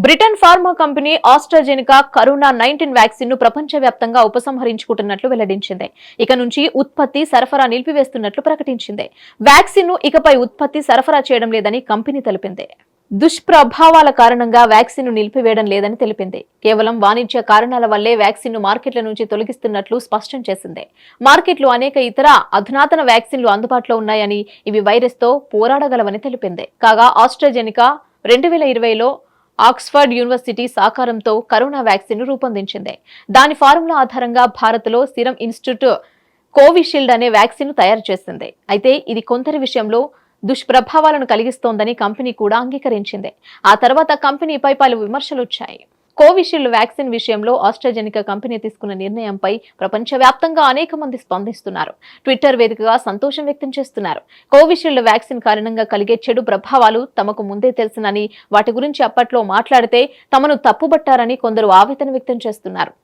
Britain pharma company AstraZeneca corona 19 vaccine ను ప్రపంచవ్యాప్తంగా ఉపసంహరించుకుంటున్నట్లు వెల్లడించింది. ఇక నుంచి ఉత్పత్తి సరఫరా నిలిపివేస్తున్నట్లు ప్రకటించింది. వ్యాక్సిన్ ను ఇకపై ఉత్పత్తి సరఫరా చేయడం లేదని కంపెనీ తెలిపింది. దుష్ప్రభావాల కారణంగా వ్యాక్సిన్ ను నిలిపివేయడం లేదని తెలిపింది. కేవలం వాణిజ్య కారణాల వల్లే వ్యాక్సిన్ ను మార్కెట్ల నుంచి తొలగిస్తున్నట్లు స్పష్టం చేసింది. మార్కెట్లో అనేక ఇతర అధునాతన వ్యాక్సిన్లు అందుబాటులో ఉన్నాయని, ఇవి వైరస్ తో పోరాడగలవని తెలిపింది. కాగా ఆస్ట్రాజెనికా 2020లో ఆక్స్ఫర్డ్ యూనివర్సిటీ సహకారంతో కరోనా వ్యాక్సిన్ ను రూపొందించింది. దాని ఫార్ములా ఆధారంగా భారత్లో సీరం ఇన్స్టిట్యూట్ కోవిషీల్డ్ అనే వ్యాక్సిన్ ను తయారు చేసింది. అయితే ఇది కొందరి విషయంలో దుష్ప్రభావాలను కలిగిస్తోందని కంపెనీ కూడా అంగీకరించింది. ఆ తర్వాత కంపెనీపై పలు విమర్శలు వచ్చాయి. కోవిషీల్డ్ వ్యాక్సిన్ విషయంలో ఆస్ట్రాజెనికా కంపెనీ తీసుకున్న నిర్ణయంపై ప్రపంచవ్యాప్తంగా అనేక మంది స్పందిస్తున్నారు. ట్విట్టర్ వేదికగా సంతోషం వ్యక్తం చేస్తున్నారు. కోవిషీల్డ్ వ్యాక్సిన్ కారణంగా కలిగే చెడు ప్రభావాలు తమకు ముందే తెలుసునని, వాటి గురించి అప్పట్లో మాట్లాడితే తమను తప్పుబట్టారని కొందరు ఆవేదన వ్యక్తం చేస్తున్నారు.